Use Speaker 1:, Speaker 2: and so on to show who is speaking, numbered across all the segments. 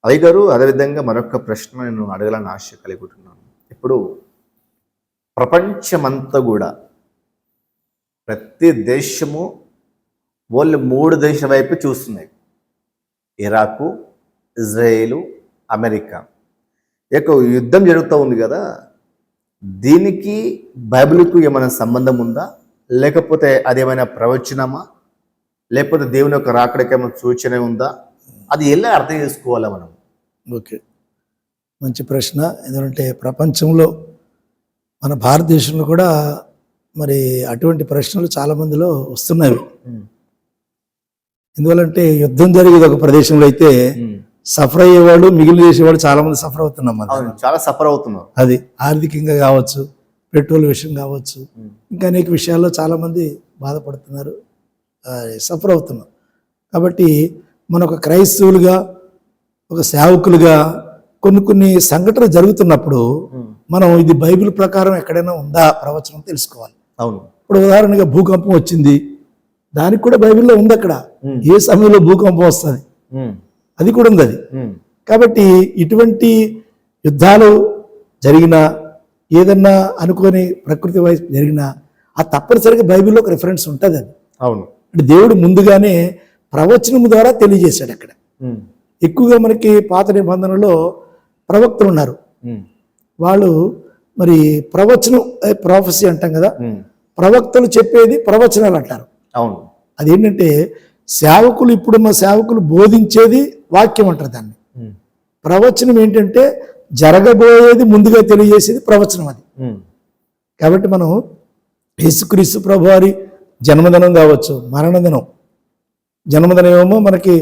Speaker 1: అయ్యగారు, అదేవిధంగా మరొక ప్రశ్న నేను అడగాలని ఆశ కలిగి ఉంటున్నాను. ఇప్పుడు ప్రపంచమంతా కూడా ప్రతి దేశము వాళ్ళు 3 దేశాల వైపు చూస్తున్నాయి. ఇరాకు, ఇజ్రాయేలు, అమెరికా. యొక్క యుద్ధం జరుగుతూ ఉంది కదా, దీనికి బైబిల్కు ఏమైనా సంబంధం ఉందా, లేకపోతే అదేమైనా ప్రవచనమా, లేకపోతే దేవుని యొక్క రాకడికి ఏమైనా సూచన ఉందా? అది ఎలా అర్థం చేసుకోవాలా మనం?
Speaker 2: ఓకే, మంచి ప్రశ్న. ఎందుకంటే ప్రపంచంలో మన భారతదేశంలో కూడా మరి అటువంటి ప్రశ్నలు చాలా మందిలో వస్తున్నాయి. ఎందువల్లంటే యుద్ధం జరిగేది ఒక ప్రదేశంలో అయితే సఫర్ అయ్యేవాళ్ళు, మిగిలిన చేసేవాళ్ళు చాలా మంది సఫర్ అవుతున్నాం. మనం
Speaker 1: చాలా సఫర్ అవుతున్నారు.
Speaker 2: అది ఆర్థికంగా కావచ్చు, పెట్రోల్ విషయం కావచ్చు, ఇంకా అనేక విషయాల్లో చాలా మంది బాధపడుతున్నారు, సఫర్ అవుతున్నాం. కాబట్టి మన ఒక క్రైస్తవులుగా, ఒక సేవకులుగా కొన్ని సంఘటనలు జరుగుతున్నప్పుడు మనం ఇది బైబిల్ ప్రకారం ఎక్కడైనా ఉందా ప్రవచనం తెలుసుకోవాలి.
Speaker 1: అవును.
Speaker 2: ఇప్పుడు ఉదాహరణగా భూకంపం వచ్చింది, దానికి కూడా బైబిల్లో ఉంది. అక్కడ ఏ సమయంలో భూకంపం వస్తుంది అది కూడా ఉంది. అది కాబట్టి ఇటువంటి యుద్ధాలు జరిగినా, ఏదన్నా అనుకోని ప్రకృతి వైపు జరిగినా, ఆ తప్పనిసరిగా బైబిల్లో ఒక రిఫరెన్స్ ఉంటుంది. అది
Speaker 1: అవును.
Speaker 2: అంటే దేవుడు ముందుగానే ప్రవచనం ద్వారా తెలియజేశాడు. అక్కడ ఎక్కువగా మనకి పాత నిబంధనలో ప్రవక్తలు ఉన్నారు. వాళ్ళు మరి ప్రవచనం, ప్రాఫెసీ అంటాం కదా, ప్రవక్తలు చెప్పేది ప్రవచనాలు అంటారు.
Speaker 1: అవును.
Speaker 2: అదేంటంటే సేవకులు, ఇప్పుడున్న సేవకులు బోధించేది వాక్యం అంటారు దాన్ని. ప్రవచనం ఏంటంటే జరగబోయేది ముందుగా తెలియజేసేది ప్రవచనం. అది కాబట్టి మనం యేసుక్రీస్తు ప్రభువారి జన్మదినం కావచ్చు, మరణదినం. జన్మదినం ఏమో మనకి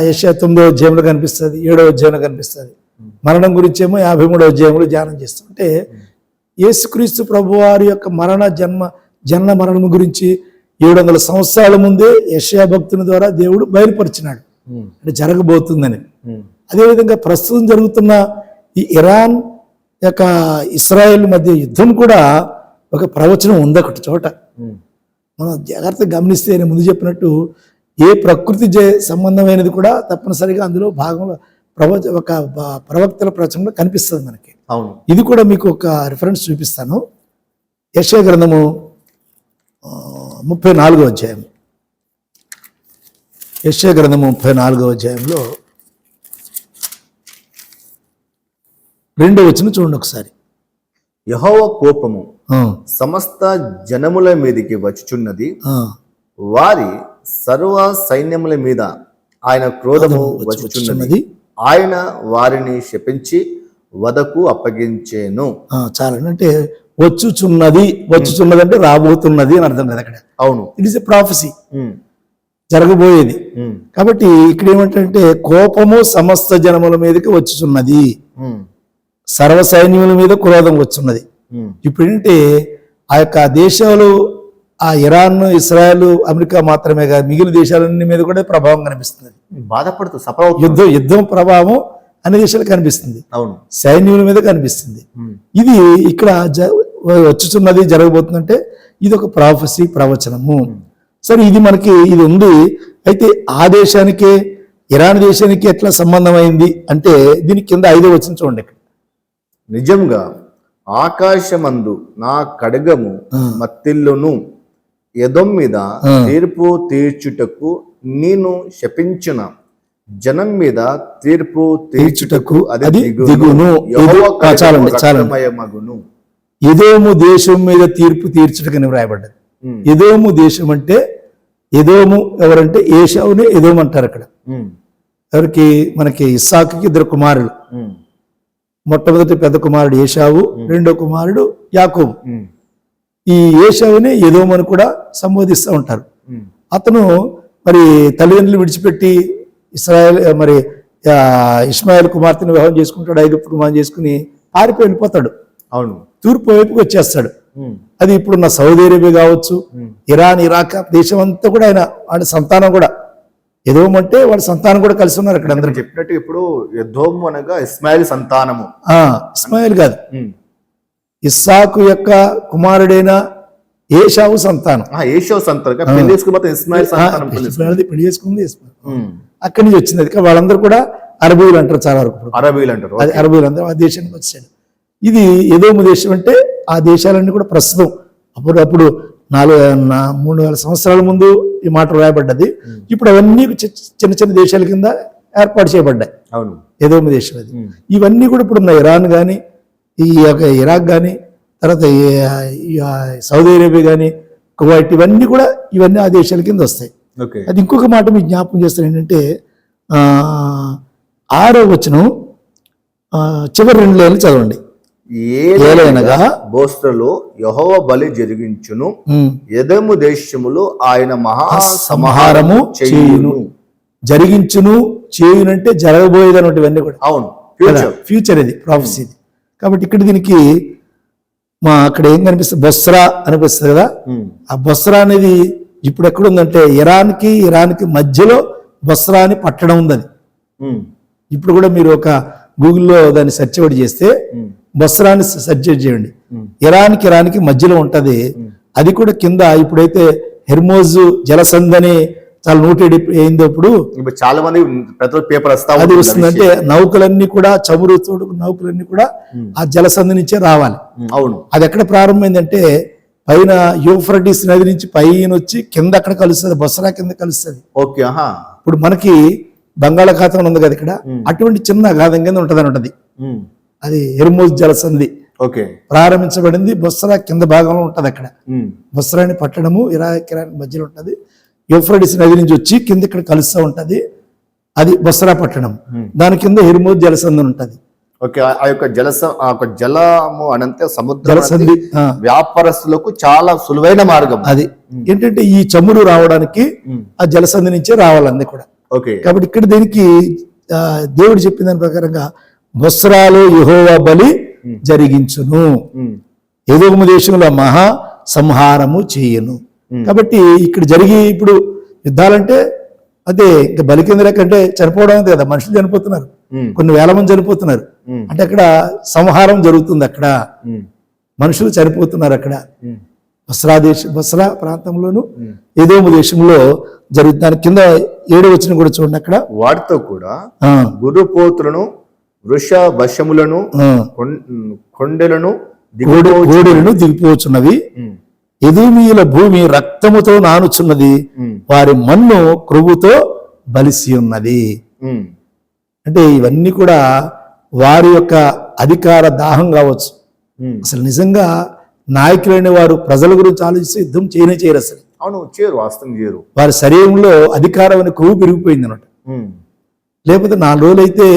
Speaker 2: యెషయా 9వ అధ్యాయంలో కనిపిస్తుంది, 7వ అధ్యాయంలో కనిపిస్తుంది. మరణం గురించి ఏమో 53వ అధ్యాయంలో ధ్యానం చేస్తుంటే యేసుక్రీస్తు ప్రభువారి యొక్క జన్మ మరణం గురించి 700 సంవత్సరాల ముందే యెషయా భక్తుని ద్వారా దేవుడు బయలుపరిచినాడు, అంటే జరగబోతుందని. అదేవిధంగా ప్రస్తుతం జరుగుతున్న ఈ ఇరాన్ యొక్క ఇస్రాయేల్ మధ్య యుద్ధం కూడా ఒక ప్రవచనం ఉంది ఒకటి చోట. మనం జాగ్రత్తగా గమనిస్తే నేను ముందు చెప్పినట్టు ఏ ప్రకృతి సంబంధమైనది కూడా తప్పనిసరిగా అందులో భాగంలో ఒక ప్రవక్తల ప్రవచనంలో కనిపిస్తుంది మనకి. ఇది కూడా మీకు ఒక రిఫరెన్స్ చూపిస్తాను. యెషయా గ్రంథము 34వ అధ్యాయం. యెషయా గ్రంథము 34వ అధ్యాయంలో 2వ వచనం చూడండి ఒకసారి.
Speaker 1: యెహోవా కోపము సమస్త జనముల మీదకి వచ్చుచున్నది, వారి సర్వ సైన్యముల మీద ఆయన క్రోధము వచ్చుచున్నది, ఆయన వారిని శపించి వదకు అప్పగించేను.
Speaker 2: చాలా అంటే వచ్చుచున్నది అంటే రాబోతున్నది అని అర్థం కదా అక్కడ.
Speaker 1: అవును.
Speaker 2: ఇట్ ఇస్ ఎ ప్రాఫెసీ, జరగబోయేది. కాబట్టి ఇక్కడ ఏమంటే కోపము సమస్త జనముల మీదకి వచ్చుచున్నది, సర్వ సైన్యముల మీద క్రోధం వచ్చున్నది. ఇప్పుడు ఏంటంటే ఆ యొక్క దేశాలు, ఆ ఇరాన్, ఇస్రాయల్, అమెరికా మాత్రమే కాదు, మిగిలిన దేశాలన్నీ మీద కూడా ప్రభావం కనిపిస్తుంది.
Speaker 1: బాధపడుతూ
Speaker 2: యుద్ధం ప్రభావం అన్ని దేశాలు కనిపిస్తుంది, సైన్యుల మీద కనిపిస్తుంది. ఇది ఇక్కడ వచ్చుచున్నది, జరగబోతుందంటే ఇది ఒక ప్రాఫెసీ, ప్రవచనము. సరే, ఇది మనకి ఇది ఉంది. అయితే ఆ దేశానికి, ఇరాన్ దేశానికి ఎట్లా సంబంధం అయింది అంటే దీని కింద 5వ వచనం చూడండి.
Speaker 1: నిజంగా ఆకాశమందు నా కడగము మత్తిల్లును, ఎదోం మీద తీర్పు తీర్చుటకు నేను శపించిన జనం మీద తీర్పు తీర్చుటకు అది దిగును. ఎదోము దేశం మీద తీర్పు తీర్చుటకని వ్రాయబడ్డది. ఎదోము దేశం అంటే, ఎదోము ఎవరంటే ఏశావుని ఎదోము అంటారు అక్కడ. ఎవరికి? మనకి ఇస్సాకుకి 2 కుమారులు. మొట్టమొదటి పెద్ద కుమారుడు ఏశావు, 2వ కుమారుడు యాకోబు. ఈ ఏశావుని ఎదోము అని కూడా సంబోధిస్తూ ఉంటారు. అతను మరి తల్లిదండ్రులు విడిచిపెట్టి ఇష్మాయేల్ కుమార్తెను వివాహం చేసుకుంటాడు, ఐగుప్తు కుమార్తె చేసుకుని పారిపోయి వెళ్ళిపోతాడు. అవును.
Speaker 2: తూర్పు వైపుకి వచ్చేస్తాడు. అది ఇప్పుడున్న సౌదీ అరేబియా కావచ్చు, ఇరాన్, ఇరాక్ దేశం అంతా కూడా ఆయన, వాడి సంతానం కూడా, ఎదోము అంటే వాడి సంతానం కూడా కలిసి ఉన్నారు అక్కడ. అందరూ
Speaker 1: చెప్పినట్టు ఇప్పుడు ఎదోము అనగా ఇస్మాయిల్ సంతానము.
Speaker 2: ఇస్మాయిల్ కాదు, ఇస్సాకు యొక్క కుమారుడైన ఏశావు సంతానం.
Speaker 1: ఏశావు సంతానం పెళ్లి చేసుకుంది ఇస్మాయిల్ సంతానం.
Speaker 2: పెళ్లి చేసుకుంది అక్కడి నుంచి వచ్చింది. వాళ్ళందరూ కూడా అరబీలు అంటారు చాలా వరకు ఇప్పుడు.
Speaker 1: అరబీలు అంటారు.
Speaker 2: అది అరబీలు అంటారు, ఆ దేశానికి వచ్చాడు. ఇది ఎదోము దేశం అంటే ఆ దేశాలన్నీ కూడా ప్రస్తుతం అప్పుడు 3,000 సంవత్సరాల ముందు ఈ మాట రాయబడ్డది. ఇప్పుడు అవన్నీ చిన్న చిన్న దేశాల కింద ఏర్పాటు చేయబడ్డాయి.
Speaker 1: అవును,
Speaker 2: ఎదోము దేశం అది. ఇవన్నీ కూడా ఇప్పుడు ఉన్న ఇరాన్ కానీ, ఈ యొక్క ఇరాక్ కానీ, తర్వాత సౌదీ అరేబియా కానీ, కువైట్, ఇవన్నీ ఆ దేశాల కింద వస్తాయి.
Speaker 1: ఓకే.
Speaker 2: అది ఇంకొక మాట మీకు జ్ఞాపకం చేస్తాను ఏంటంటే 6వ వచనం చివరి 2 లైన్లు చదవండి.
Speaker 1: ఏలైనగా బోస్త్రలో యెహోవా బలి జరిగించును, ఎదోము దేశములో ఆయన మహా
Speaker 2: సంహారము చేయును. జరిగించును, చేయునంటే జరగబోయేది అన్నటువంటివన్నీ కూడా.
Speaker 1: అవును,
Speaker 2: ఫ్యూచర్ ఇది, ప్రాఫెసీ ఇది. కాబట్టి ఇక్కడ దీనికి అక్కడ ఏం కనిపిస్తుంది, బొస్రా అనిపిస్తుంది కదా. ఆ బొస్రా అనేది ఇప్పుడు ఎక్కడుందంటే ఇరాన్కి మధ్యలో బొస్రా అని పట్టణం ఉంది. అది ఇప్పుడు కూడా మీరు ఒక గూగుల్లో దాన్ని సెర్చ్ ఒకటి చేస్తే బొస్రాని సెర్చ్ చేయండి. ఇరాన్కి మధ్యలో ఉంటది. అది కూడా కింద ఇప్పుడైతే హెర్మోజ్ జలసంధి చాలా నోటెడ్ అయింది. ఇప్పుడు
Speaker 1: చాలా మంది పేపర్
Speaker 2: అది వస్తుందంటే నౌకలన్నీ కూడా చమురుతోడు నౌకలన్నీ కూడా ఆ జలసంధి నుంచే రావాలి.
Speaker 1: అవును,
Speaker 2: అది ఎక్కడ ప్రారంభమైందంటే పైన యూఫ్రటీస్ నది నుంచి పైన వచ్చి కింద అక్కడ కలుస్తుంది, బొస్రా కింద కలుస్తుంది.
Speaker 1: ఓకే.
Speaker 2: ఇప్పుడు మనకి బంగాళాఖాతం ఉంది కదా, ఇక్కడ అటువంటి చిన్న అగాధం కింద ఉంటది. అది హెర్మోజ్ జలసంధి ప్రారంభించబడింది. బొస్రా కింద భాగంలో ఉంటది. అక్కడ బొస్రాని పట్టణము ఇరాక్ మధ్యలో ఉంటది. యూఫ్రటీస్ నది నుంచి వచ్చి కింద ఇక్కడ కలుస్తూ ఉంటది. అది బొస్రా పట్టణం. దాని కింద హెర్మోజ్ జలసంధి ఉంటది.
Speaker 1: ఓకే. ఆ యొక్క జలము అనంటే సముద్ర జలసంధి వ్యాపారస్తులకు చాలా సులువైన మార్గం.
Speaker 2: అది ఏంటంటే ఈ చమురు రావడానికి ఆ జలసంధి నుంచే రావాలన్నీ కూడా. కాబట్టి ఇక్కడ దీనికి దేవుడు చెప్పిన దాని ప్రకారంగా బొస్రాలో యెహోవా బలి జరిగించును, ఎదోము దేశంలో మహా సంహారము చేయను. కాబట్టి ఇక్కడ ఇప్పుడు యుద్ధాలంటే అదే ఇంకా బలి కింద లేకంటే చనిపోవడం అంతే కదా. మనుషులు చనిపోతున్నారు, కొన్ని వేల మంది చనిపోతున్నారు. అంటే అక్కడ సంహారం జరుగుతుంది, అక్కడ మనుషులు చనిపోతున్నారు. అక్కడ బొస్రా ప్రాంతంలోను ఎదోము దేశంలో జరుగుతుంది. దాని కింద 7వ వచనం కూడా చూడండి. అక్కడ
Speaker 1: వాటితో కూడా గురుపోతులను, వృష వశములను, కొండెలను
Speaker 2: దిగిపోచున్నవి. ఎదోమీయుల భూమి రక్తముతో నానుచున్నది, వారి మన్ను క్రొవ్వుతో బలిసి ఉన్నది. అంటే ఇవన్నీ కూడా వారి యొక్క అధికార దాహం కావచ్చు. అసలు నిజంగా నాయకులైన వారు ప్రజల గురించి ఆలోచిస్తే యుద్ధం చేయరు అసలు.
Speaker 1: అవును, చేయరు, వాస్తవం చేయరు.
Speaker 2: వారి శరీరంలో అధికారం అనే కొవ్వు పెరిగిపోయింది అన్నమాట. లేకపోతే 4 రోజులు అయితే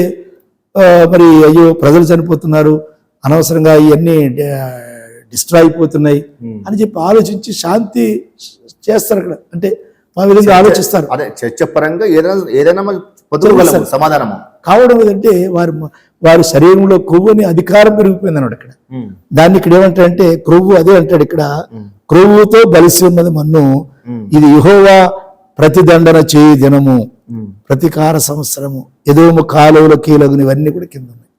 Speaker 2: మరి అయ్యో ప్రజలు చనిపోతున్నారు, అనవసరంగా ఇవన్నీ డిస్ట్రాయ్ అయిపోతున్నాయి అని చెప్పి ఆలోచించి శాంతి చేస్తారు అక్కడ. అంటే ఆ విధంగా ఆలోచిస్తారు.
Speaker 1: అదే చర్చ పరంగా ఏదైనా సమాధానం
Speaker 2: కావడం ఏంటంటే వారి శరీరంలో కొవ్వుని అధికారం పెరిగిపోయింది అన్నాడు ఇక్కడ. దాన్ని ఇక్కడ ఏమంటాడంటే క్రొవ్వు, అదే అంటాడు ఇక్కడ, క్రొవ్వుతో బలిసి ఉన్నది మన్ను, ఇది యెహోవా ప్రతిదండన చేయి దినము, ప్రతికార సంవత్సరము, ఎదోము కాలువల కీలగుని ఇవన్నీ కూడా కింద ఉన్నాయి.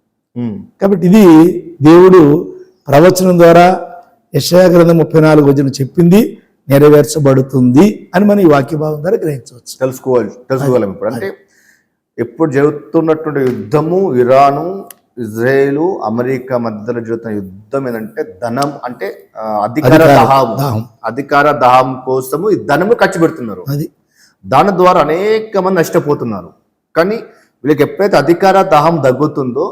Speaker 2: కాబట్టి ఇది దేవుడు ప్రవచనం ద్వారా యెషయా గ్రంథం 34వ వచనం చెప్పింది నెరవేర్చబడుతుంది అని మనం ఈ వాక్య భాగం ద్వారా గ్రహించవచ్చు,
Speaker 1: తెలుసుకోగలం. ఇప్పుడు అంటే ఎప్పుడు జరుగుతున్నటువంటి యుద్ధము ఇరాను, ఇజ్రాయేలు, అమెరికా మధ్యలో జరుగుతున్న యుద్ధం ఏంటంటే ధనం, అంటే అధికార దాహం కోసము ఈ ధనము ఖర్చు పెడుతున్నారు. దాని ద్వారా అనేక మంది నష్టపోతున్నారు. కానీ వీళ్ళకి ఎప్పుడైతే అధికార దాహం తగ్గుతుందో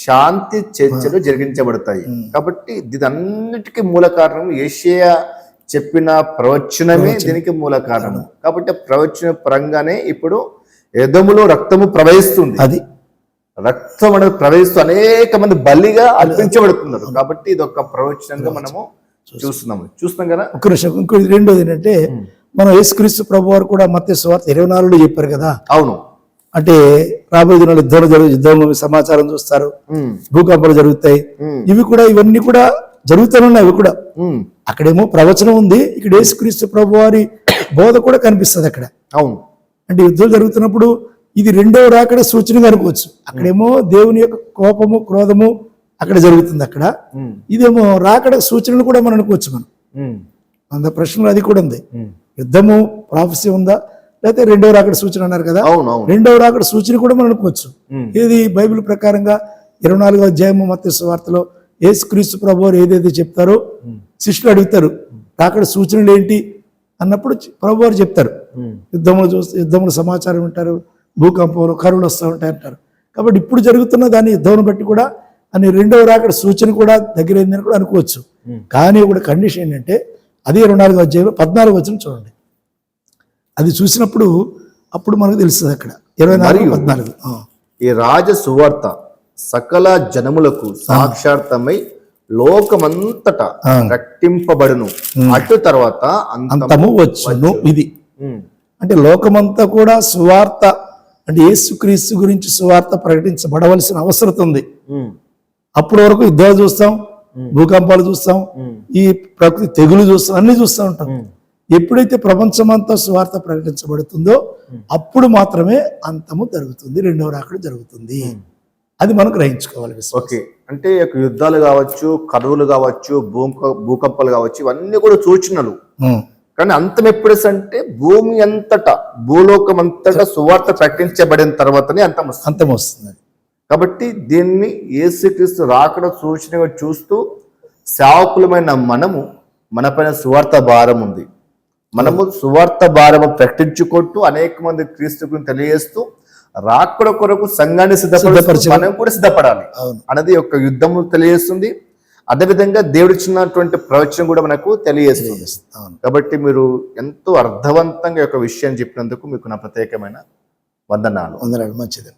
Speaker 1: శాంతి చర్చలు జరిగించబడతాయి. కాబట్టి దీనన్నిటికీ మూల కారణం యెషయా చెప్పిన ప్రవచనమే దీనికి మూల కారణం. కాబట్టి ప్రవచన పరంగానే ఇప్పుడు ఎదోములో రక్తము ప్రవహిస్తుంది.
Speaker 2: అది
Speaker 1: రక్తం అనేది ప్రవహిస్తూ అనేక మంది బలిగా అర్పించబడుతున్నారు. కాబట్టి ఇది ఒక ప్రవచనంగా మనము చూస్తున్నాం కదా.
Speaker 2: ఒక నిమిషం, ఇంకోటి రెండోది ఏంటంటే మనం యేసుక్రీస్తు ప్రభు వారు కూడా మత్తయి సువార్త 24లో చెప్పారు కదా.
Speaker 1: అవును,
Speaker 2: అంటే రాబోయే దినాలు యుద్ధం సమాచారం చూస్తారు, భూకంపాలు జరుగుతాయి, ఇవన్నీ కూడా జరుగుతూనే అవి కూడా. అక్కడేమో ప్రవచనం ఉంది, ఇక్కడ యేసుక్రీస్తు ప్రభు వారి బోధ కూడా కనిపిస్తుంది అక్కడ.
Speaker 1: అవును,
Speaker 2: అంటే యుద్ధం జరుగుతున్నప్పుడు ఇది 2వ రాకడ సూచనగా అనుకోవచ్చు. అక్కడేమో దేవుని యొక్క కోపము, క్రోధము అక్కడ జరుగుతుంది. అక్కడ ఇదేమో రాకడ సూచనలు కూడా మనం అనుకోవచ్చు. మనం అంత ప్రశ్నలు అది కూడా ఉంది. యుద్ధము ప్రాఫెసీ ఉందా, లేకపోతే రెండవ రాకడ సూచన అన్నారు కదా,
Speaker 1: అవును అవును
Speaker 2: రెండవ రాకడ సూచన కూడా మనం అనుకోవచ్చు.
Speaker 1: ఉమ్,
Speaker 2: ఏది బైబిల్ ప్రకారంగా 24వ అధ్యాయము మత్తయి సువార్తలో యేసుక్రీస్తు ప్రభువారు ఏదైతే చెప్తారో
Speaker 1: ఉమ్,
Speaker 2: శిష్యులు అడుగుతారు రాకడ సూచనలు ఏంటి అన్నప్పుడు ప్రభువారు చెప్తారు.
Speaker 1: ఉమ్,
Speaker 2: యుద్ధముల సమాచారం ఉంటారు, భూకంపాలు కరువులు వస్తూ ఉంటాయి అంటారు. కాబట్టి ఇప్పుడు జరుగుతున్న దాని యుద్ధం బట్టి కూడా అని రెండవ రాకడ సూచన కూడా దగ్గరైందని కూడా అనుకోవచ్చు.
Speaker 1: ఉమ్.
Speaker 2: కానీ ఒక కండిషన్ ఏంటంటే అది 24వ అధ్యాయంలో 14వ వచనం చూడండి. అది చూసినప్పుడు అప్పుడు మనకు తెలుస్తుంది అక్కడ 24 14.
Speaker 1: ఈ రాజ సువార్త సకల జనములకు సాక్షార్థమై లోకమంతటా రక్తింపబడును, అటు తర్వాత
Speaker 2: అంతము వచ్చును. ఇది
Speaker 1: ఉమ్,
Speaker 2: అంటే లోకమంతా కూడా సువార్త అంటే యేసుక్రీస్తు గురించి సువార్త ప్రకటించబడవలసిన అవసరం ఉంది.
Speaker 1: ఉమ్,
Speaker 2: అప్పటి వరకు యుద్ధాలు చూస్తాం, భూకంపాలు చూస్తాం,
Speaker 1: ఉమ్,
Speaker 2: ఈ ప్రకృతి తెగులు చూస్తాం, అన్ని చూస్తూ ఉంటాం.
Speaker 1: ఉమ్.
Speaker 2: ఎప్పుడైతే ప్రపంచమంతా సువార్త ప్రకటించబడుతుందో అప్పుడు మాత్రమే అంతము జరుగుతుంది, రెండవ రాకడ జరుగుతుంది. అది మనం గ్రహించుకోవాలి.
Speaker 1: ఓకే, అంటే ఈ యొక్క యుద్ధాలు కావచ్చు, కరువులు కావచ్చు, భూకంపాలు కావచ్చు, ఇవన్నీ కూడా సూచనలు. కానీ అంతం ఎప్పుడు అంటే భూమి అంతటా, భూలోకం అంతటా సువార్త ప్రకటించబడిన తర్వాతనే అంతం వస్తుంది.
Speaker 2: అంతం వస్తుంది.
Speaker 1: కాబట్టి దీన్ని యేసుక్రీస్తు రాకడ సూచనగా చూస్తూ సేవకులమైన మనము, మనపైన సువార్త భారం ఉంది. మనము సువార్త భారము ప్రకటించుకుంటూ అనేక మంది క్రీస్తుకు తెలియజేస్తూ రాకడ కొరకు సంఘాన్ని సిద్ధపరచు మనం కూడా సిద్ధపడాలి అన్నది ఒక యుద్ధము తెలియజేస్తుంది. అదేవిధంగా దేవుడిచ్చినటువంటి ప్రవచనం కూడా మనకు తెలియజేస్తుంది. కాబట్టి మీరు ఎంతో అర్థవంతంగా ఒక విషయం చెప్పినందుకు మీకు నా ప్రత్యేకమైన వందనాలు.
Speaker 2: మంచిది.